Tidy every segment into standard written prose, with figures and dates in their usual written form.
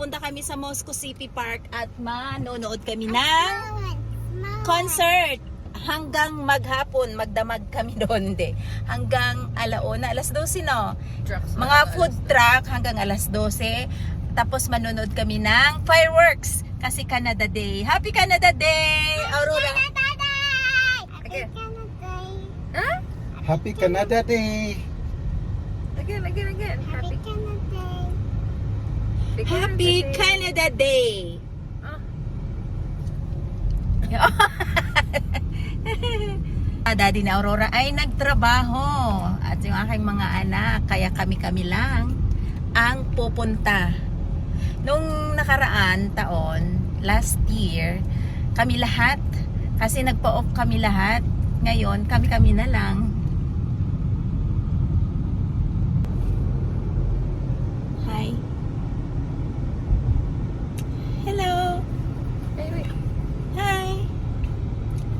pupunta kami sa Moscow City Park at manonood kami ng concert. Hanggang maghapon, magdamag kami doon. Hindi. Hanggang alauna, alas 12 no? Mga food truck hanggang alas 12. Tapos manonood kami ng fireworks. Kasi Canada Day. Happy Canada Day! Aurora. Canada Day! Again. Canada Day! Huh? Happy Canada Day! Again. Happy Canada Day! Happy Canada Day! Daddy na Aurora ay nagtrabaho at yung aking mga anak, kaya kami lang ang pupunta. Nung nakaraan taon, last year, kami lahat, kasi nagpa-off kami lahat, ngayon kami na lang. Hi. Hello. Wait. Hi.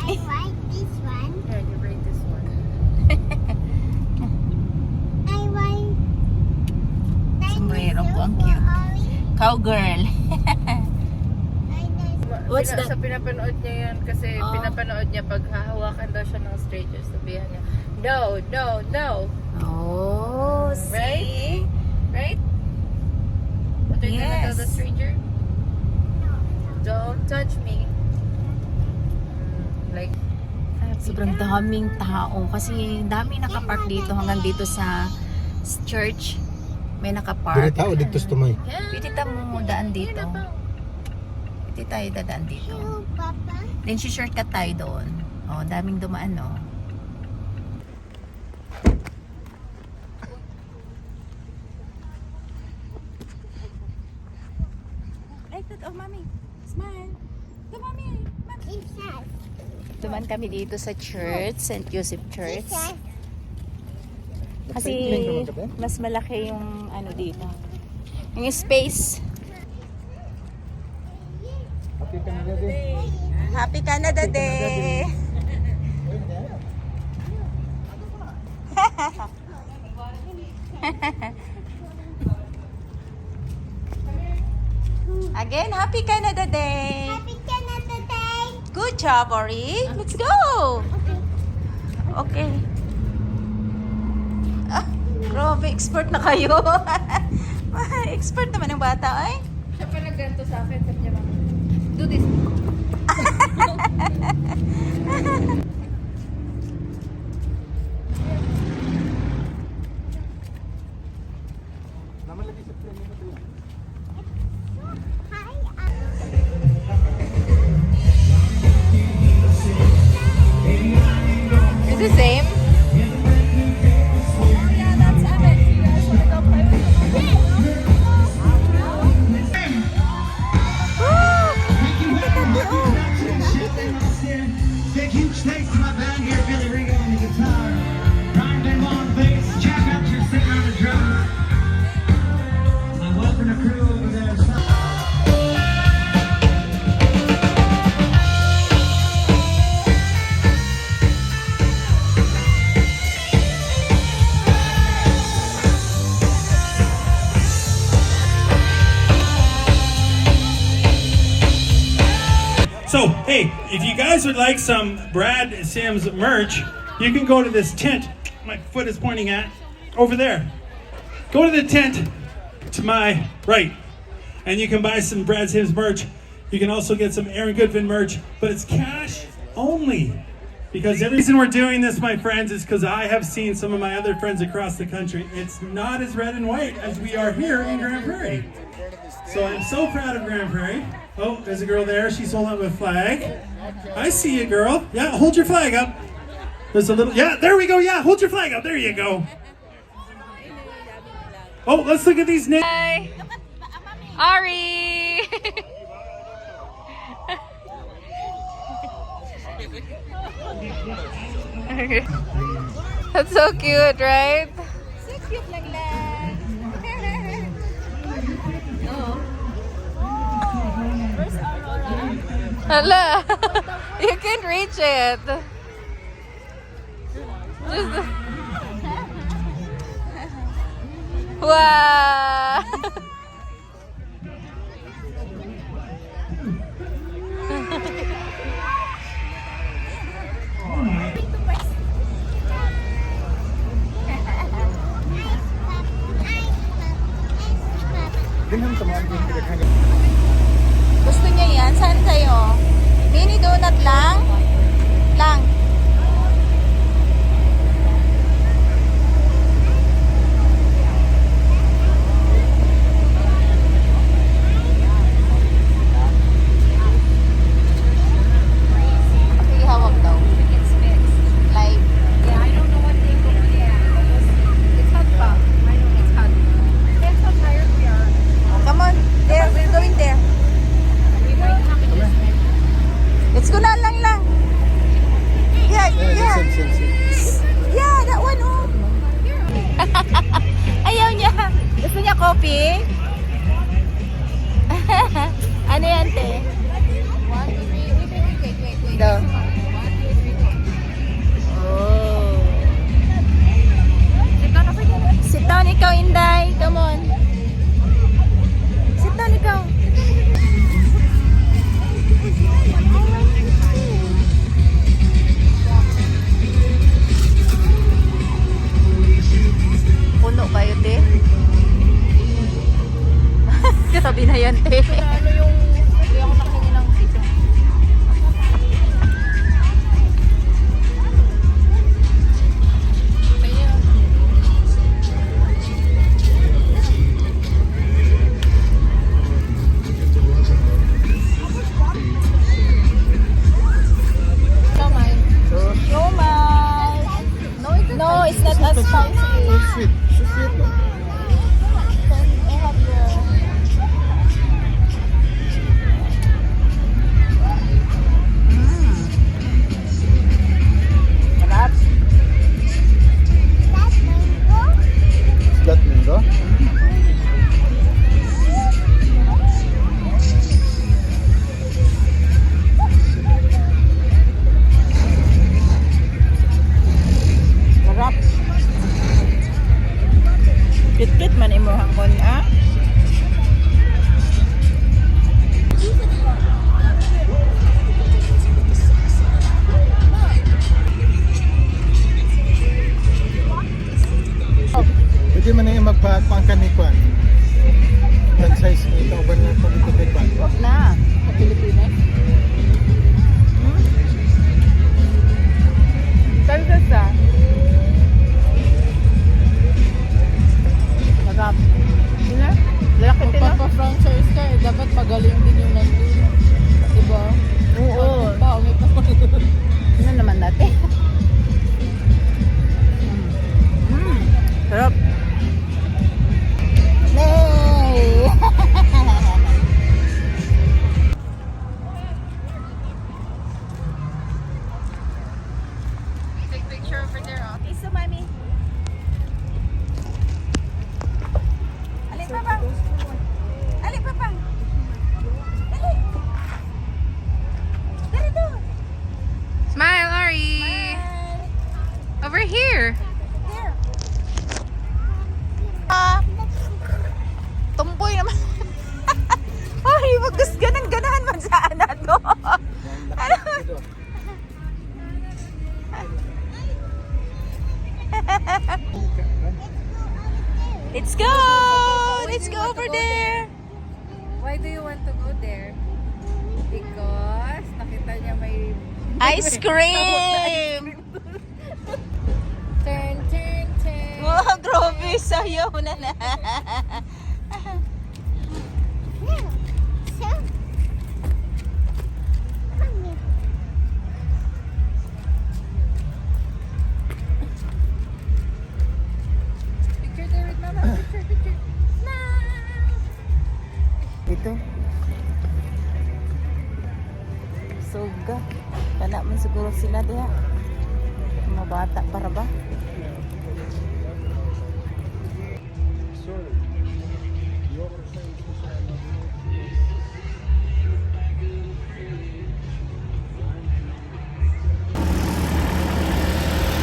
I like this one. Yeah, you rate this one. I like Sombrero po, ang cute. Cowgirl. What's that? Sa pinapanood niya yan kasi Oh. pinapanood niya pag hahawakan daw siya ng stranger, sabihan niya, no. Oh, see? Right? What are you gonna tell the Yes. stranger? Don't touch me. Like, Sobrang daming tao kasi dami nakapark dito hanggang dito sa church. May Dili nakapark. tao dito sa tumay. Pwede mo daan dito. Pwede tayo dadaan dito. You, Papa. Then shortcut tayo doon. Oh, daming dumaan, no? Like that. Oh, mommy. Smile. Go, mommy. Jesus. Duman kami dito sa church, St. Joseph Church. Jesus. Kasi mas malaki yung ano dito. Yung space. Happy Canada Day! Happy Canada Day! Again, Happy Canada Day! Happy Canada Day! Good job, Ori. Let's go! Okay. Ah, grabe, expert na kayo. Expert naman ang bata, ay. siya pa nagganto sa akin, sabi niya, mama, do this. Naman lagi sa plane mo to. Hi. Is it same? Big huge thanks to my band here, Billy Ringo on the guitar, Ryan Bimbo on bass, Jack Upshur sitting on the drums, my wife and the crew over there. So, hey, if you guys would like some Brad Sims merch, you can go to this tent my foot is pointing at over there. Go to the tent to my right, and you can buy some Brad Sims merch. You can also get some Aaron Goodvin merch, but it's cash only. Because the reason we're doing this, my friends, is because I have seen some of my other friends across the country. It's not as red and white as we are here in Grand Prairie. So I'm so proud of Grand Prairie. Oh, there's a girl there. She's holding up a flag. I see you, girl. Yeah, hold your flag up. There's a little, yeah, there we go. Yeah, hold your flag up. There you go. Oh, let's look at these names. Hi! Ari! That's so cute, right? So cute lang lang. Oh. Where's Aurora? Hala! You can reach it. Just... Wow! Kunan lang. Yeah. Yeah, that one, oh. Ayaw niya. Gusto niya coffee? Ano yan, te? Wait. Daw. Oh. Sit down ikaw, Inday. Come on. Sit down ikaw. Puno kayo, te. Grabe na yan, te. Ano yung... Hindi ako nakahingi ng piso. No, it's not as spicy. Sweet. Sweet. Sarap. That mango? Sarap. Kit-kit man imo hangkon, ah. Pwede man na yung magpangkan ni Kwan. Franchise ito ba na ito kay Kwan? Wag na. Sa Pilipinas. Salsa. Sarap. Lalaki din, no? Pagpa-franchise ka, dapat magaling din yung nandun. Diba? Oo. Pangit pa. Ano naman natin? Sarap. Nay! Take picture over there, oh. Piso, mami. Alin pa bang? Alin pa bang? Dali. Dali to. Smile, Ari! Over here! There. Tumboy naman. Ay, magus ganang-ganahan man sa anak to. Ano? Let's go! Let's go over there. Why do you want to go there? Because nakita niya may Ice cream! turn. Wow, grabe. Sayaw na na. Picture there with mama. Picture. Ito. Suga. Kana man siguro sila diha. Mga bata para ba?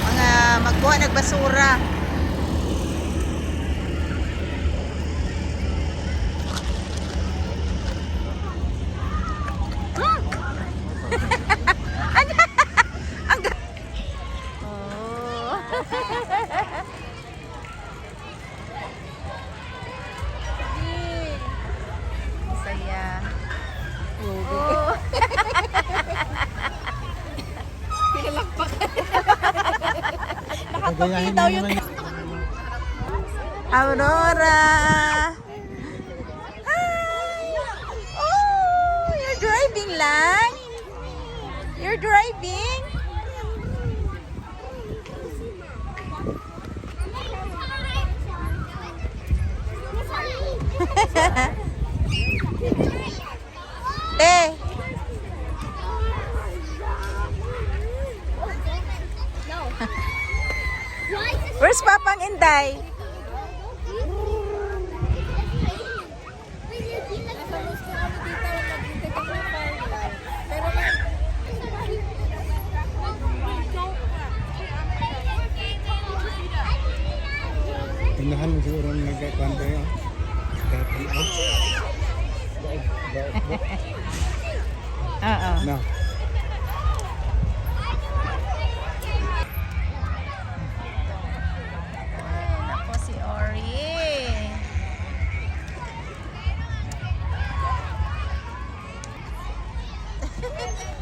Mga magbuha nagbasura. Saya. Oh. Nakatupi daw yung Aurora. Hi. Oh, you're driving lang? You're driving? Eh. Day? Nasa Moscow kami dito, naghintay kami ng fireworks. Pero Tinahan mo siguro ng nagkakuan tayo. Oo. No. Ako si Ori.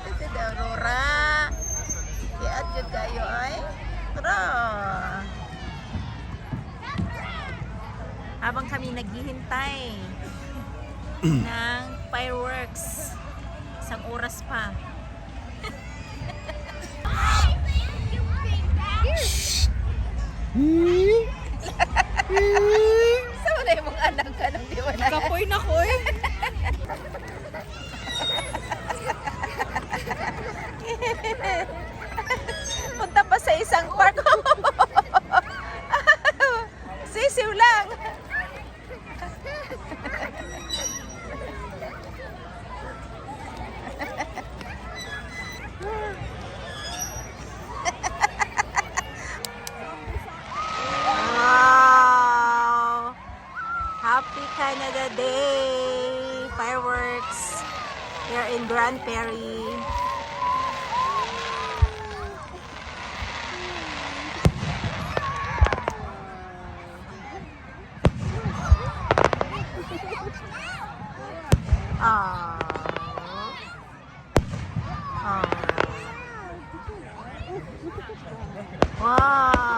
Ito daw, Aurora. Kiat yun kayo ay. Tara. Habang kami naghihintay ng fireworks, isang oras pa. Saan na yung mga anak ka nang di mo na? kapoy na ko eh. Punta pa sa isang park. Sisiw lang. Wow! Happy Canada Day! Fireworks here in Grand Prairie. Aww. Wow. Wow.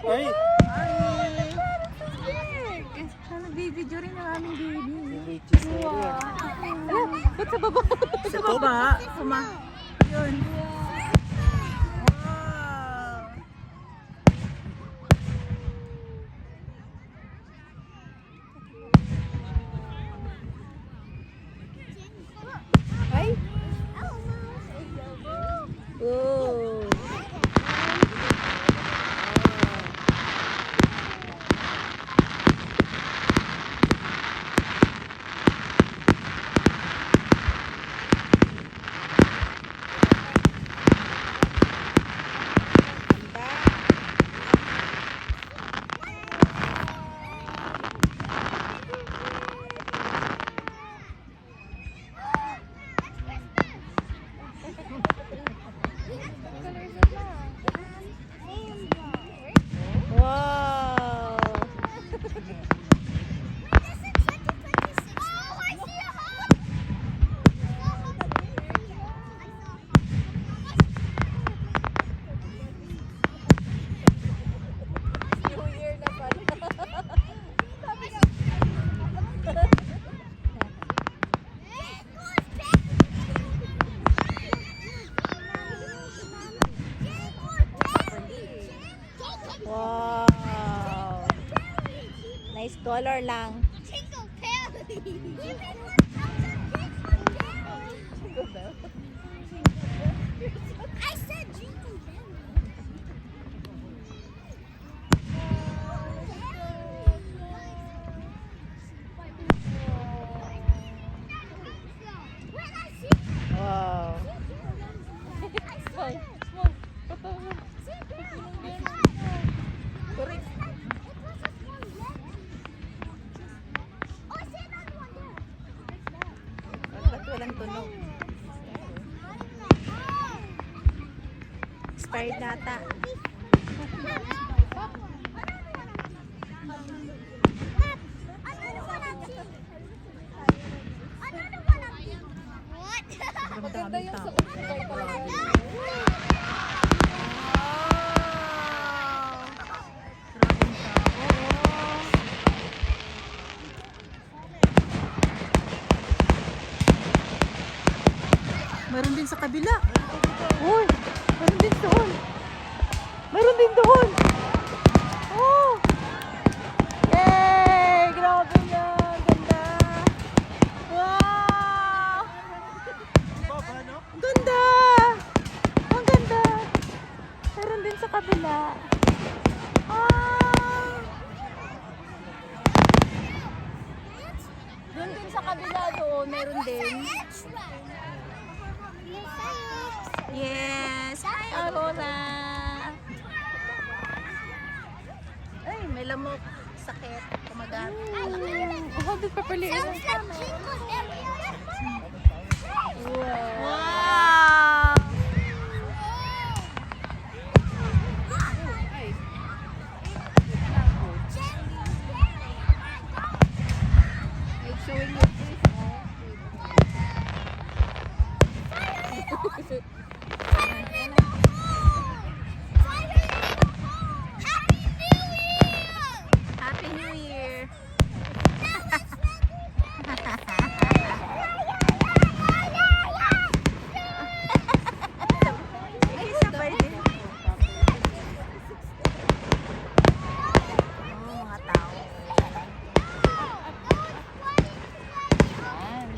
Ay! Ano, video rin ang aming baby. Riches na Wow. rin. Ala, ba't sa baba? Sa baba. Yun. Wow. Ay, Oh. Wow. New Year na pala. Wow. Nice color lang. I said jingle bell. Wow. Ba't walang tunog? Expired nata. Maganda yung sa kulay talaga. Meron din sa kabila. Uy, meron din doon. Meron din doon. Oh! Yay! Grabe yan. Ganda. Wow! Ganda! Ang ganda. Meron din sa kabila. Ah! Doon din sa kabila doon. Meron din. Yes! Hi, Aurora! Ay, may lamok. Sakit. Kumagat. Oh, di pa pala. Wow! Ay, it's showing your face. Happy New Year! Ay, sabay din. Oh, mga tao. Ayan.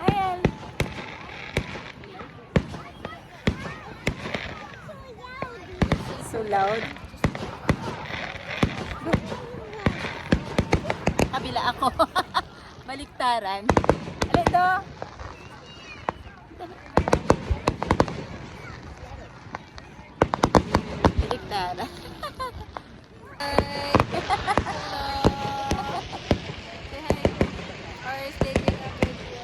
Ayan. So loud. Kabila ako. Baliktaran. Alito. Baliktaran. Or is taking a video.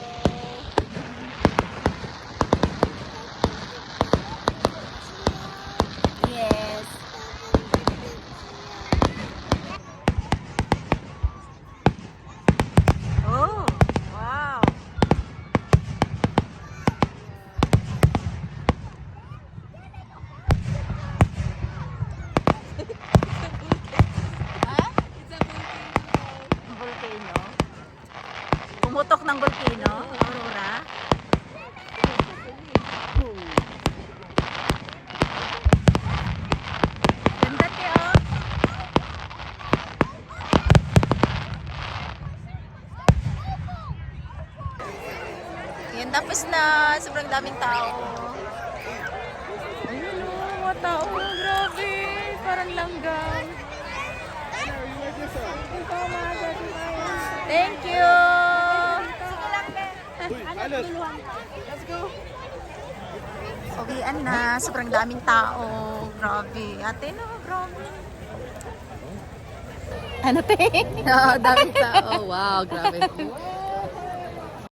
Yes. Ayun, tapos na. Sobrang daming tao. Ayun o, mga tao. Grabe. Parang langgam. Thank you! Uwian na. Sobrang daming tao. Grabe. Ate, no? Grabe. Ano, te? Daming tao. Wow, grabe.